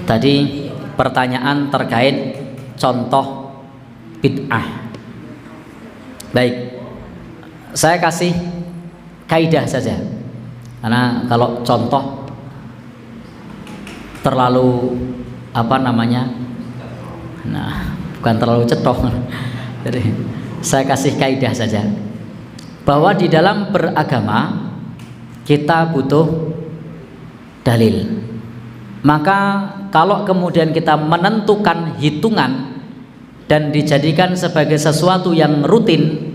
Tadi pertanyaan terkait contoh bid'ah. Baik, saya kasih kaidah saja, karena kalau contoh terlalu bukan terlalu cetok. Jadi saya kasih kaidah saja, bahwa di dalam beragama kita butuh dalil. Maka kalau kemudian kita menentukan hitungan dan dijadikan sebagai sesuatu yang rutin,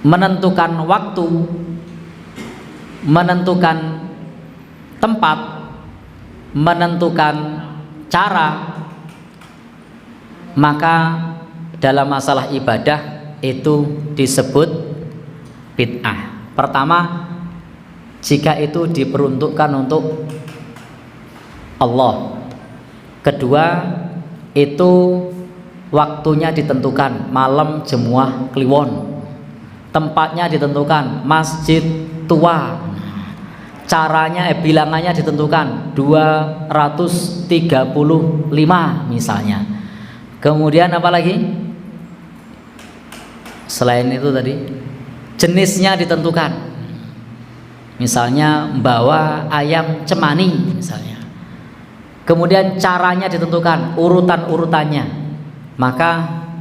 menentukan waktu, menentukan tempat, menentukan cara, maka dalam masalah ibadah itu disebut bid'ah. Pertama, jika itu diperuntukkan untuk Allah. Kedua, itu waktunya ditentukan, malam Jemuah Kliwon. Tempatnya ditentukan, masjid tua. Caranya bilangannya ditentukan 235 misalnya. Kemudian apa lagi? Selain itu tadi, jenisnya ditentukan. Misalnya bawa ayam cemani misalnya. Kemudian caranya ditentukan, urutan-urutannya. Maka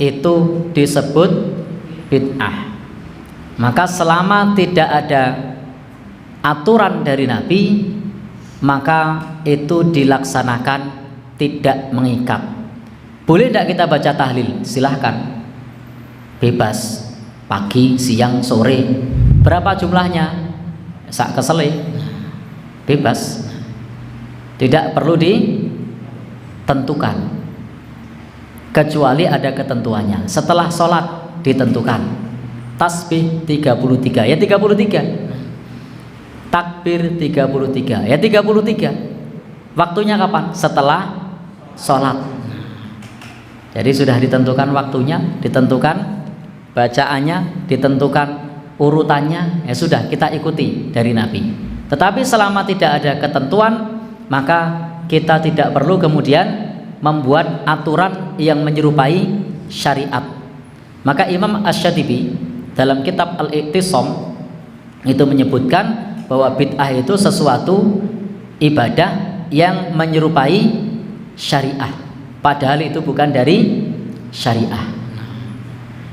itu disebut bid'ah. Maka selama tidak ada aturan dari Nabi, maka itu dilaksanakan tidak mengikat. Boleh tidak kita baca tahlil? Silahkan, bebas, pagi, siang, sore. Berapa jumlahnya? Sak kesele, bebas, tidak perlu ditentukan, kecuali ada ketentuannya. Setelah sholat ditentukan, tasbih 33 ya 33, takbir 33 ya 33. Waktunya kapan? Setelah sholat. Jadi sudah ditentukan waktunya, ditentukan bacaannya, ditentukan urutannya, ya sudah, kita ikuti dari Nabi. Tetapi selama tidak ada ketentuan, maka kita tidak perlu kemudian membuat aturan yang menyerupai syariat. Maka Imam Asy-Syatibi dalam kitab Al-Iqtisam itu menyebutkan bahwa bid'ah itu sesuatu ibadah yang menyerupai syariah, padahal itu bukan dari syariah.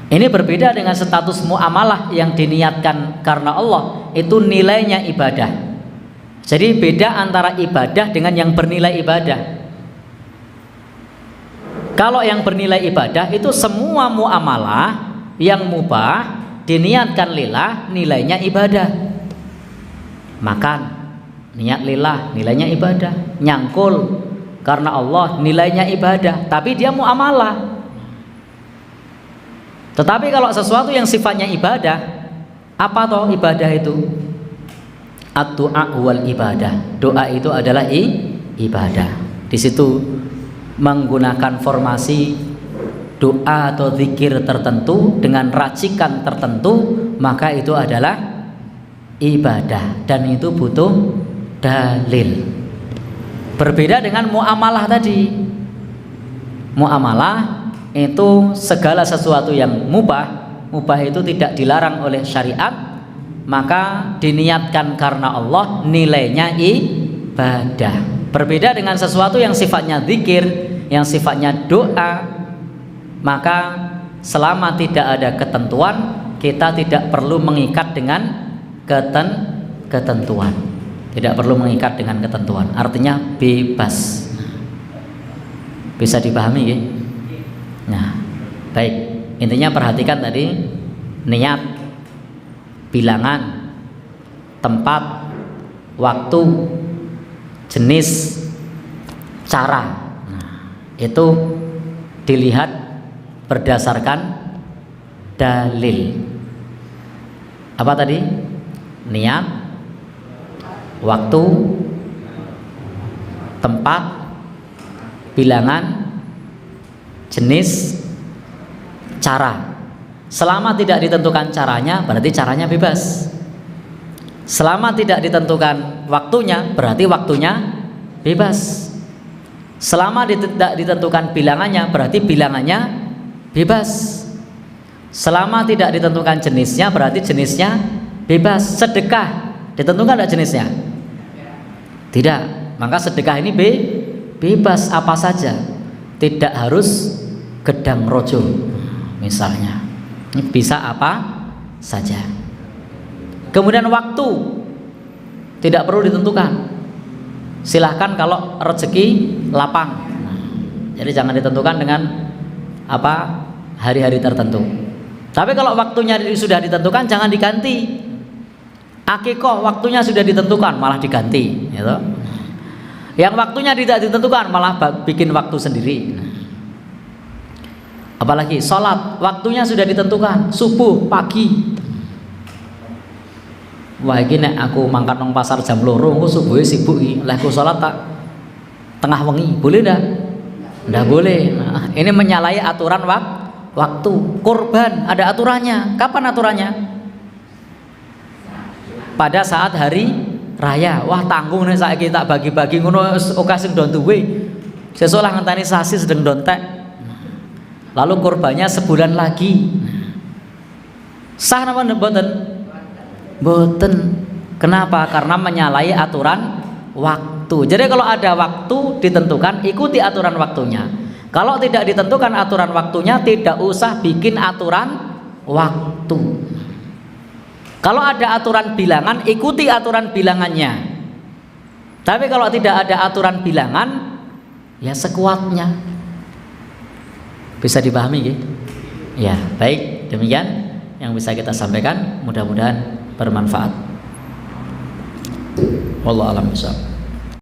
Ini berbeda dengan status muamalah yang diniatkan karena Allah, itu nilainya ibadah. Jadi beda antara ibadah dengan yang bernilai ibadah. Kalau yang bernilai ibadah itu semua muamalah yang mubah diniatkan lillah, nilainya ibadah. Makan, niat lillah, nilainya ibadah. Nyangkul karena Allah, nilainya ibadah, tapi dia muamalah. Tetapi kalau sesuatu yang sifatnya ibadah, apa toh ibadah itu? Ad-du'a wal ibadah. Doa itu adalah ibadah. Di situ menggunakan formasi doa atau zikir tertentu dengan racikan tertentu, maka itu adalah ibadah dan itu butuh dalil. Berbeda dengan muamalah tadi. Muamalah itu segala sesuatu yang mubah itu tidak dilarang oleh syariat, maka diniatkan karena Allah, nilainya ibadah. Berbeda dengan sesuatu yang sifatnya zikir, yang sifatnya doa, maka selama tidak ada ketentuan, kita tidak perlu mengikat dengan ketentuan. Tidak perlu mengikat dengan ketentuan, artinya bebas. Bisa dipahami ya? Nah, baik, intinya perhatikan tadi niat, bilangan, tempat, waktu, jenis, cara. Nah, itu dilihat berdasarkan dalil. Apa tadi? Niat, waktu, tempat, bilangan, jenis, cara. Selama tidak ditentukan caranya, berarti caranya bebas. Selama tidak ditentukan waktunya, berarti waktunya bebas. Selama tidak ditentukan bilangannya, berarti bilangannya bebas. Selama tidak ditentukan jenisnya, berarti jenisnya bebas. Sedekah ditentukan tidak jenisnya? Tidak. Maka sedekah ini bebas apa saja, tidak harus gedang rojo misalnya. Ini bisa apa saja. Kemudian waktu tidak perlu ditentukan. Silahkan kalau rezeki lapang. Jadi jangan ditentukan dengan apa hari-hari tertentu. Tapi kalau waktunya sudah ditentukan, jangan diganti. Akikoh waktunya sudah ditentukan, malah diganti, gitu. Yang waktunya tidak ditentukan, malah bikin waktu sendiri. Apalagi sholat waktunya sudah ditentukan, subuh, pagi. Wah ini nek aku mangkat nang pasar jam 2 aku subuh sibuk iki, lek aku sholat tak tengah wengi, boleh ndak? Ndak boleh. Nah, ini menyalahi aturan waktu. Kurban ada aturannya. Kapan aturannya? Pada saat hari raya. Wah tanggung nih saiki tak bagi-bagi ngono oke sing do duwe. Sesuk lah ngenteni sasi sedeng dontek. Lalu kurbannya sebulan lagi. Sah napa mboten? Mboten. Kenapa? Karena menyalahi aturan waktu. Jadi kalau ada waktu ditentukan, ikuti aturan waktunya. Kalau tidak ditentukan aturan waktunya, tidak usah bikin aturan waktu. Kalau ada aturan bilangan, ikuti aturan bilangannya. Tapi kalau tidak ada aturan bilangan, ya sekuatnya. Bisa dipahami gitu? Ya, baik. Demikian yang bisa kita sampaikan. Mudah-mudahan bermanfaat. Wallahu a'lam bishawab.